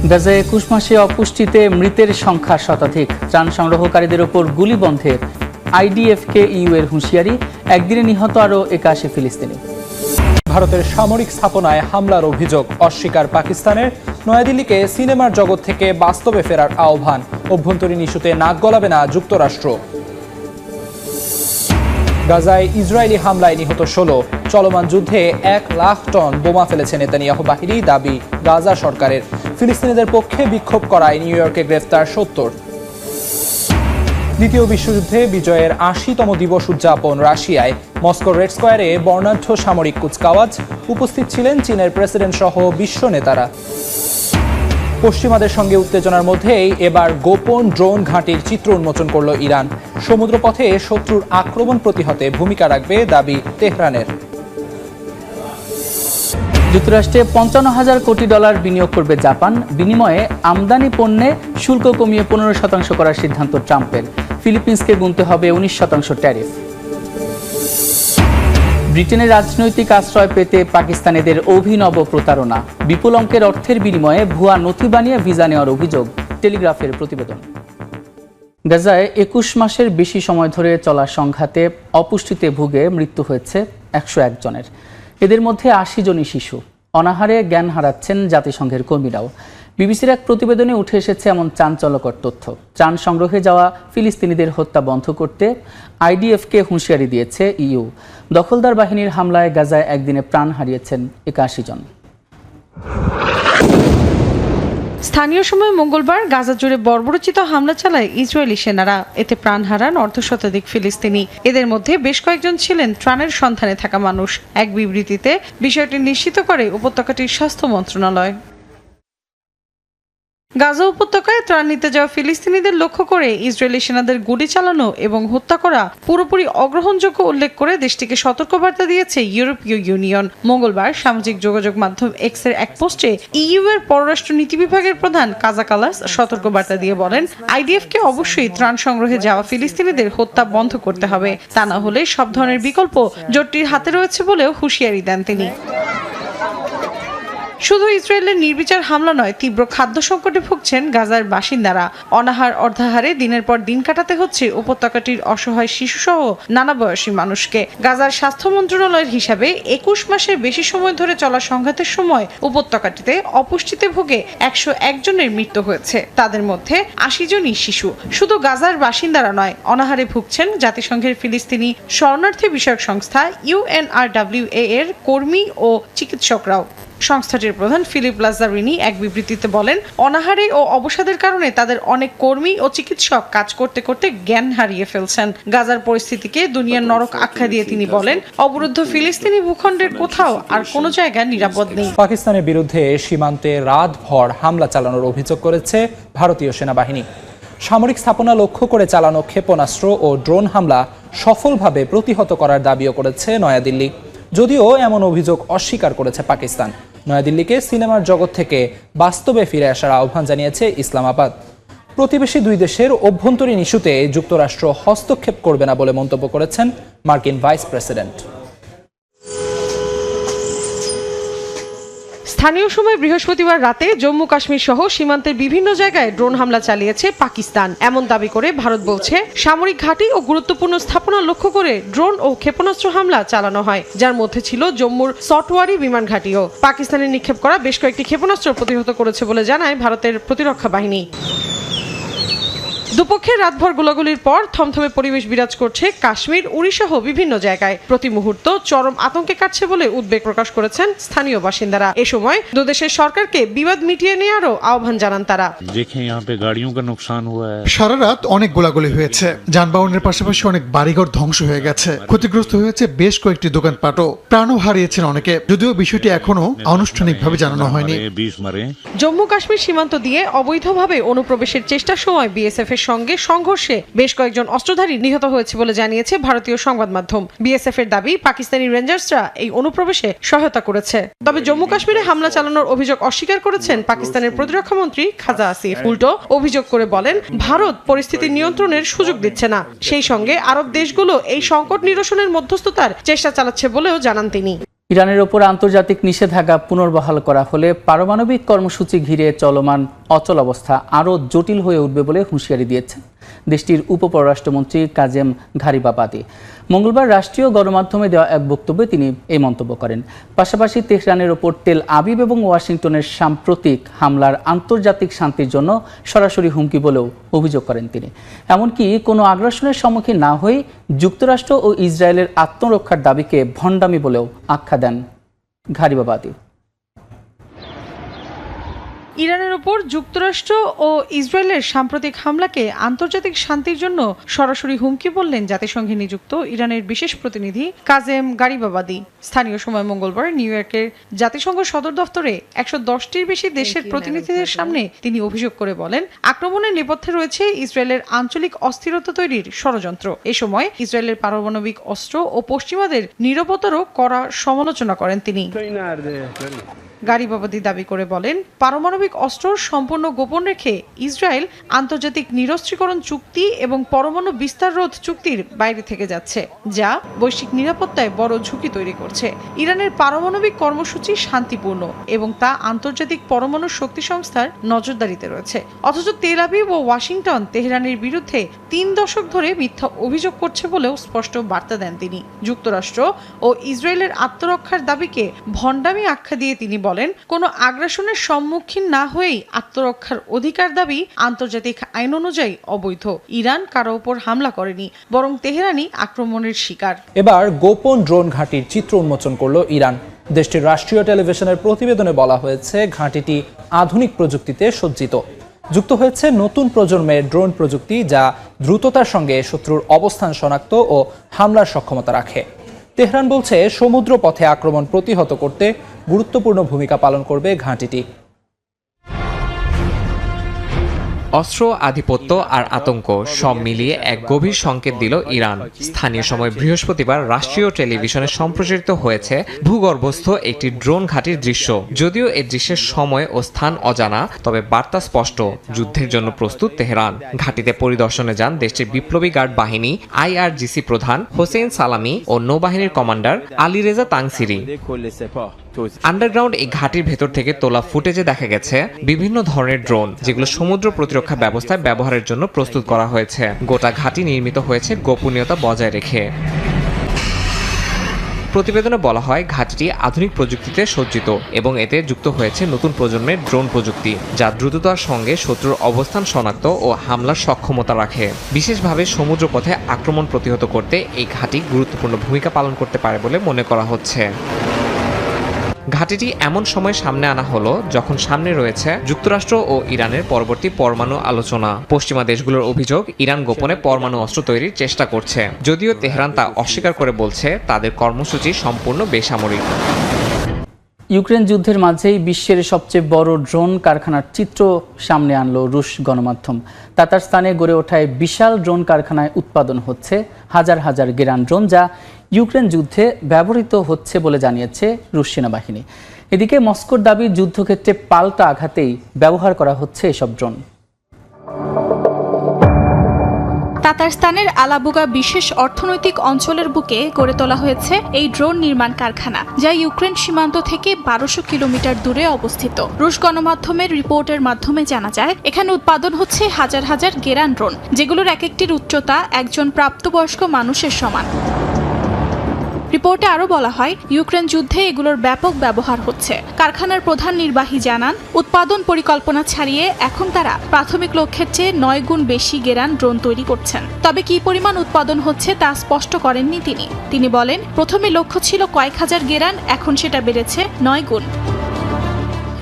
গাজায় ২১ মাসে অপুষ্টিতে মৃতের সংখ্যা শতাধিক। ত্রাণ সংগ্রহকারীদের ওপর গুলি বন্ধে আইডিএফকে ইইউ এর হুঁশিয়ারি। একদিনে নিহত আরও ৮১ ফিলিস্তিনি। ভারতের সামরিক স্থাপনায় হামলার অভিযোগ অস্বীকার পাকিস্তানের। নয়াদিল্লিকে সিনেমার জগৎ থেকে বাস্তবে ফেরার আহ্বান। অভ্যন্তরীণ ইস্যুতে নাক গলাবে না যুক্তরাষ্ট্র। গাজায় ইসরায়েলি হামলায় নিহত ১৬। চলমান যুদ্ধে ১,০০,০০০ টন বোমা ফেলেছে নেতানিয়াহু বাহিনী, দাবি গাজা সরকারের। ফিলিস্তিনিদের পক্ষে বিক্ষোভ করায় নিউ ইয়র্কে গ্রেফতার ৭০। দ্বিতীয় বিশ্বযুদ্ধে বিজয়ের ৮০তম দিবস উদযাপন রাশিয়ায়। মস্কোর রেড স্কোয়ারে বর্ণাঢ্য সামরিক কুচকাওয়াজ। উপস্থিত ছিলেন চীনের প্রেসিডেন্ট সহ বিশ্ব নেতারা। পশ্চিমাদের সঙ্গে উত্তেজনার মধ্যেই এবার গোপন ড্রোন ঘাঁটির চিত্র উন্মোচন করল ইরান। সমুদ্রপথে শত্রুর আক্রমণ প্রতিহতে ভূমিকা রাখবে দাবি তেহরানের। যুক্তরাষ্ট্রে $৫৫,০০০ কোটি বিনিয়োগ করবে জাপান। বিনিময়ে আমদানি পণ্যে শুল্ক কমিয়ে ১৫% করার সিদ্ধান্ত ট্রাম্পের। ফিলিপিন্সকে গুনতে হবে ১৯% ট্যারিফ। ব্রিটেনের রাজনৈতিক আশ্রয় পেতে পাকিস্তানিদের অভিনব প্রতারণা। বিপুল অঙ্কের অর্থের বিনিময়ে ভুয়া নথি বানিয়ে ভিসা নেওয়ার অভিযোগ। টেলিগ্রাফের প্রতিবেদন। গাজায় ২১ মাসের বেশি সময় ধরে চলা সংঘাতে অপুষ্টিতে ভুগে মৃত্যু হয়েছে ১০১ জনের। এদের মধ্যে ৮০ জনই শিশু। অনাহারে জ্ঞান হারাচ্ছেন জাতিসংঘের কর্মীরাও। বিবিসির এক প্রতিবেদনে উঠে এসেছে এমন চাঞ্চল্যকর তথ্য। ত্রাণ সংগ্রহে যাওয়া ফিলিস্তিনিদের হত্যা বন্ধ করতে আইডিএফকে হুঁশিয়ারি দিয়েছে ইইউ। দখলদার বাহিনীর হামলায় গাজায় একদিনে প্রাণ হারিয়েছেন ৮১ জন। স্থানীয় সময় মঙ্গলবার গাজা জুড়ে বর্বরোচিত হামলা চালায় ইসরায়েলি সেনারা। এতে প্রাণ হারান অর্ধশতাধিক ফিলিস্তিনি। এদের মধ্যে বেশ কয়েকজন ছিলেন ত্রাণের সন্ধানে থাকা মানুষ। এক বিবৃতিতে বিষয়টি নিশ্চিত করে উপত্যকাটির স্বাস্থ্য মন্ত্রণালয়। গাজা উপত্যকায় ত্রাণ নিতে যাওয়া ফিলিস্তিনিদের লক্ষ্য করে ইসরায়েলি সেনাদের গুলি চালানো এবং হত্যা করা পুরোপুরি অগ্রহণযোগ্য উল্লেখ করে দেশটিকে সতর্কবার্তা দিয়েছে ইউরোপীয় ইউনিয়ন। মঙ্গলবার সামাজিক যোগাযোগ মাধ্যম এক্স এর এক পোস্টে ইইউ এর পররাষ্ট্র নীতি বিভাগের প্রধান কাজা কালাস সতর্কবার্তা দিয়ে বলেন, আইডিএফকে অবশ্যই ত্রাণ সংগ্রহে যাওয়া ফিলিস্তিনিদের হত্যা বন্ধ করতে হবে। তা না হলে সব ধরনের বিকল্প জোটটির হাতে রয়েছে বলেও হুঁশিয়ারি দেন তিনি। শুধু ইসরায়েলের নির্বিচার হামলা নয়, তীব্র খাদ্য সংকটে ভুগছেন গাজার বাসিন্দারা। অনাহার অর্ধাহারে দিনের পর দিন কাটাতে হচ্ছে উপত্যকাটির অসহায় শিশুসহ নানা বয়সী মানুষকে। গাজার স্বাস্থ্য মন্ত্রণালয়ের হিসাবে ২১ মাসের বেশি সময় ধরে চলা সংঘাতের সময় উপত্যকাটিতে অপুষ্টিতে ভুগে ১০১ জনের মৃত্যু হয়েছে। তাদের মধ্যে ৮০ জনই শিশু। শুধু গাজার বাসিন্দারা নয়, অনাহারে ভুগছেন জাতিসংঘের ফিলিস্তিনি শরণার্থী বিষয়ক সংস্থা UNRWA এর কর্মী ও চিকিৎসকরাও। সংস্থাটির প্রধান ফিলিপ লাজারিনি এক বিবৃতিতে বলেন, অনাহারে ও অবসাদের কারণে তাদের অনেক কর্মী ও চিকিৎসক কাজ করতে করতে জ্ঞান হারিয়ে ফেলছেন। গাজার পরিস্থিতিকে দুনিয়ার নরক আখ্যা দিয়ে তিনি বলেন, অবরুদ্ধ ফিলিস্তিনি ভূখণ্ডের কোথাও আর কোনো জায়গা নিরাপদ নেই। পাকিস্তানের বিরুদ্ধে সীমান্তে রাতভর হামলা চালানোর অভিযোগ করেছে ভারতীয় সেনাবাহিনী। সামরিক স্থাপনা লক্ষ্য করে চালানো ক্ষেপণাস্ত্র ও ড্রোন হামলা সফলভাবে প্রতিহত করার দাবিও করেছে নয়াদিল্লি। যদিও এমন অভিযোগ অস্বীকার করেছে পাকিস্তান। নয়াদিল্লিকে সিনেমার জগৎ থেকে বাস্তবে ফিরে আসার আহ্বান জানিয়েছে ইসলামাবাদ। প্রতিবেশী দুই দেশের অভ্যন্তরীণ ইস্যুতে যুক্তরাষ্ট্র হস্তক্ষেপ করবে না বলে মন্তব্য করেছেন মার্কিন ভাইস প্রেসিডেন্ট। স্থানীয় সময় বৃহস্পতিবার রাতে জম্মু কাশ্মীর সহ সীমান্তের বিভিন্ন জায়গায় ড্রোন হামলা চালিয়েছে পাকিস্তান। এমন দাবি করে ভারত বলছে, সামরিক ঘাঁটি ও গুরুত্বপূর্ণ স্থাপনা লক্ষ্য করে ড্রোন ও ক্ষেপণাস্ত্র হামলা চালানো হয়, যার মধ্যে ছিল জম্মুর সটওয়ারি বিমান ঘাঁটিও। পাকিস্তানের নিক্ষেপ করা বেশ কয়েকটি ক্ষেপণাস্ত্র প্রতিহত করেছে বলে জানায় ভারতের প্রতিরক্ষা বাহিনী। দুপক্ষের রাতভর গোলাগুলির পর থমথমে পরিবেশ বিরাজ করছে কাশ্মীর, উড়ি সহ বিভিন্ন জায়গায়। প্রতি মুহূর্ত চরম আতঙ্কে কাটছে বলে উদ্বেগ প্রকাশ করেছেন স্থানীয় বাসিন্দারা। এ সময় দুদেশের সরকারকে বিবাদ মিটিয়ে নেওয়ারও আহ্বান জানান তারা। সারা রাত অনেক গোলাগুলি হয়েছে। যানবাহনের পাশাপাশি অনেক বাড়িঘর ধ্বংস হয়ে গেছে। ক্ষতিগ্রস্ত হয়েছে বেশ কয়েকটি দোকানপাটও। প্রাণও হারিয়েছেন অনেকে, যদিও বিষয়টি এখনো আনুষ্ঠানিকভাবে জানানো হয়নি। জম্মু কাশ্মীর সীমান্ত দিয়ে অবৈধভাবে অনুপ্রবেশের চেষ্টার সময় বিএসএফ এর সঙ্গে সংঘর্ষে বেশ কয়েকজন অস্ত্রধারী নিহত হয়েছে বলে জানিয়েছে ভারতীয় সংবাদ মাধ্যম। বিএসএফ এর দাবি, পাকিস্তানি রেঞ্জার্সরা এই অনুপ্রবেশে সহায়তা করেছে। তবে জম্মু কাশ্মীরে হামলা চালানোর অভিযোগ অস্বীকার করেছেন পাকিস্তানের প্রতিরক্ষা মন্ত্রী খাজা আসিফ। উল্টো অভিযোগ করে বলেন, ভারত পরিস্থিতি নিয়ন্ত্রণের সুযোগ দিচ্ছে না। সেই সঙ্গে আরব দেশগুলো এই সংকট নিরসনের মধ্যস্থতার চেষ্টা চালাচ্ছে বলেও জানান তিনি। ইরানের ওপর আন্তর্জাতিক নিষেধাজ্ঞা পুনর্বহাল করা হলে পারমাণবিক কর্মসূচি ঘিরে চলমান অচল অবস্থা আরও জটিল হয়ে উঠবে বলে হুঁশিয়ারি দিয়েছেন দেশটির উপপররাষ্ট্রমন্ত্রী কাজেম ঘারিবাবাদি। মঙ্গলবার রাষ্ট্রীয় গণমাধ্যমে দেওয়া এক বক্তব্যে তিনি এই মন্তব্য করেন। পাশাপাশি তেহরানের ওপর তেল আবিব এবং ওয়াশিংটনের সাম্প্রতিক হামলার আন্তর্জাতিক শান্তির জন্য সরাসরি হুমকি বলেও অভিযোগ করেন তিনি। এমনকি কোনো আগ্রাসনের সম্মুখীন না হয়ে যুক্তরাষ্ট্র ও ইসরায়েলের আত্মরক্ষার দাবিকে ভণ্ডামি বলেও আখ্যা দেন ঘারিবাবাদি। ইরানের ওপর যুক্তরাষ্ট্র ও ইসরায়েলের সাম্প্রতিক হামলাকে আন্তর্জাতিক শান্তির জন্য সরাসরি হুমকি বললেন জাতিসংঘে নিযুক্ত ইরানের বিশেষ প্রতিনিধি কাজেম গারিবাবাদি। স্থানীয় সময় মঙ্গলবার নিউ ইয়র্কের জাতিসংঘ সদর দফতরে 110টির বেশি দেশের প্রতিনিধিদের সামনে তিনি অভিযোগ করে বলেন, আক্রমণের নেপথ্যে রয়েছে ইসরায়েলের আঞ্চলিক অস্থিরতা তৈরির ষড়যন্ত্র। এ সময় ইসরায়েলের পারমাণবিক অস্ত্র ও পশ্চিমাদের নীরবতারও কড়া সমালোচনা করেন তিনি। গারিবাবাদি দাবি করে বলেন, পারমাণবিক অস্ত্র সম্পূর্ণ গোপন রেখে ইসরায়েল আন্তর্জাতিক নিরস্ত্রীকরণ চুক্তি এবং পরমাণু বিস্তার রোধ চুক্তির বাইরে থেকে যাচ্ছে, যা বৈশ্বিক নিরাপত্তায় বড় ঝুঁকি তৈরি করছে। ইরানের পারমাণবিক কর্মসূচি শান্তিপূর্ণ এবং তা আন্তর্জাতিক পরমাণু শক্তি সংস্থার নজরদারিতে রয়েছে। অথচ তেল আবিব ও ওয়াশিংটন তেহরানের বিরুদ্ধে 3 দশক ধরে মিথ্যা অভিযোগ করছে বলেও স্পষ্ট বার্তা দেন তিনি। যুক্তরাষ্ট্র ও ইসরায়েলের আত্মরক্ষার দাবিকে ভণ্ডামি আখ্যা দিয়ে তিনি বলেন, কোনো আগ্রাসনের সম্মুখীন না হয়েই আত্মরক্ষার অধিকার দাবি আন্তর্জাতিক আইন অনুযায়ী অবৈধ। ইরান কারো ওপর হামলা করেনি, বরং তেহরানই আক্রমণের শিকার। এবার গোপন ড্রোন ঘাঁটির চিত্র উন্মোচন করল ইরান। দেশটির রাষ্ট্রীয় টেলিভিশনের প্রতিবেদনে বলা হয়েছে, ঘাঁটিটি আধুনিক প্রযুক্তিতে সজ্জিত। যুক্ত হয়েছে নতুন প্রজন্মের ড্রোন প্রযুক্তি, যা দ্রুততার সঙ্গে শত্রুর অবস্থান শনাক্ত ও হামলার সক্ষমতা রাখে। তেহরান বলছে, সমুদ্র পথে আক্রমণ প্রতিহত করতে গুরুত্বপূর্ণ ভূমিকা পালন করবে ঘাঁটিটি। অস্ত্র, আধিপত্য আর আতঙ্ক সব মিলিয়ে এক গভীর সংকেত দিল ইরান। স্থানীয় সময় বৃহস্পতিবার রাষ্ট্রীয় টেলিভিশনে সম্প্রচারিত হয়েছে ভূগর্ভস্থ একটি ড্রোন ঘাঁটির দৃশ্য। যদিও এই দৃশ্যের সময় ও স্থান অজানা, তবে বার্তা স্পষ্ট, যুদ্ধের জন্য প্রস্তুত তেহরান। ঘাঁটিতে পরিদর্শনে যান দেশটির বিপ্লবী গার্ড বাহিনী IRGC প্রধান হোসেন সালামি ও নৌবাহিনীর commander Ali Reza Tangsiri. Underground এই ঘাঁটির ভেতর থেকে তোলা ফুটেজে দেখা গেছে বিভিন্ন ধরনের ড্রোন, যেগুলো সমুদ্র প্রতিরক্ষা ব্যবস্থায় ব্যবহারের জন্য প্রস্তুত করা হয়েছে। গোটা ঘাঁটি নির্মিত হয়েছে গোপনীয়তা বজায় রেখে। প্রতিবেদনে বলা হয়, ঘাঁটিটি আধুনিক প্রযুক্তিতে সজ্জিত এবং এতে যুক্ত হয়েছে নতুন প্রজন্মের ড্রোন প্রযুক্তি, যা দ্রুততার সঙ্গে শত্রুর অবস্থান শনাক্ত ও হামলার সক্ষমতা রাখে। বিশেষভাবে সমুদ্রপথে আক্রমণ প্রতিহত করতে এই ঘাঁটি গুরুত্বপূর্ণ ভূমিকা পালন করতে পারে বলে মনে করা হচ্ছে। ঘাঁটিটি এমন সময় সামনে আনা হলো যখন সামনে রয়েছে যুক্তরাষ্ট্র ও ইরানের পরবর্তী পরমাণু আলোচনা। পশ্চিমা দেশগুলোর অভিযোগ, ইরান গোপনে পরমাণু অস্ত্র তৈরির চেষ্টা করছে, যদিও তেহরান তা অস্বীকার করে বলছে তাদের কর্মসূচি সম্পূর্ণ বেসামরিক। ইউক্রেন যুদ্ধের মাঝেই বিশ্বের সবচেয়ে বড় ড্রোন কারখানার চিত্র সামনে আনলো রুশ গণমাধ্যম। তাতারস্তানে গড়ে ওঠায় বিশাল ড্রোন কারখানায় উৎপাদন হচ্ছে হাজার হাজার গেরান ড্রোন, যা ইউক্রেন যুদ্ধে ব্যবহৃত হচ্ছে বলে জানিয়েছে রুশ সেনাবাহিনী। এদিকে মস্কোর দাবি, যুদ্ধক্ষেত্রে পাল্টা আঘাতেই ব্যবহার করা হচ্ছে এসব ড্রোন। তাতারস্তানের আলাবুগা বিশেষ অর্থনৈতিক অঞ্চলের বুকে গড়ে তোলা হয়েছে এই ড্রোন নির্মাণ কারখানা, যা ইউক্রেন সীমান্ত থেকে 1200 কিলোমিটার দূরে অবস্থিত। রুশ গণমাধ্যমের রিপোর্টের মাধ্যমে জানা যায়, এখানে উৎপাদন হচ্ছে হাজার হাজার গেরান ড্রোন, যেগুলোর এক একটির উচ্চতা একজন প্রাপ্তবয়স্ক মানুষের সমান। রিপোর্টে আরও বলা হয়, ইউক্রেন যুদ্ধে এগুলোর ব্যাপক ব্যবহার হচ্ছে। কারখানার প্রধান নির্বাহী জানান, উৎপাদন পরিকল্পনা ছাড়িয়ে এখন তারা প্রাথমিক লক্ষ্যের চেয়ে 9 গুণ বেশি গেরান ড্রোন তৈরি করছেন। তবে কী পরিমাণ উৎপাদন হচ্ছে তা স্পষ্ট করেননি তিনি বলেন, প্রথমে লক্ষ্য ছিল কয়েক হাজার গেরান, এখন সেটা বেড়েছে 9 গুণ।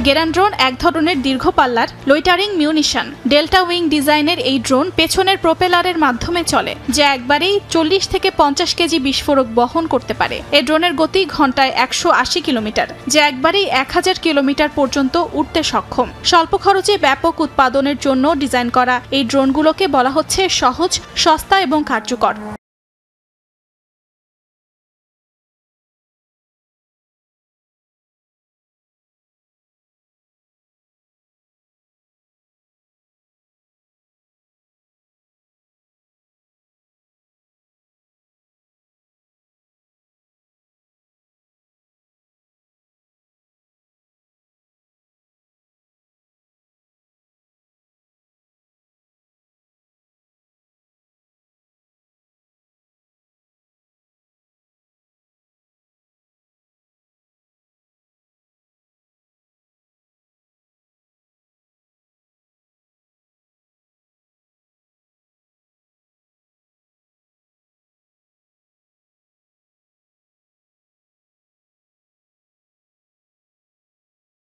গেরান ড্রোন এক ধরনের দীর্ঘ পাল্লার লোইটারিং মিউনিশন। ডেল্টা উইং ডিজাইনের এই ড্রোন পেছনের প্রোপেলারের মাধ্যমে চলে, যা একবারেই 40 থেকে 50 কেজি বিস্ফোরক বহন করতে পারে। এই ড্রোনের গতি ঘন্টায় 180 কিলোমিটার, যা একবারেই 1000 কিলোমিটার পর্যন্ত উঠতে সক্ষম। স্বল্প খরচে ব্যাপক উৎপাদনের জন্য ডিজাইন করা এই ড্রোনগুলোকে বলা হচ্ছে সহজ, সস্তা এবং কার্যকর।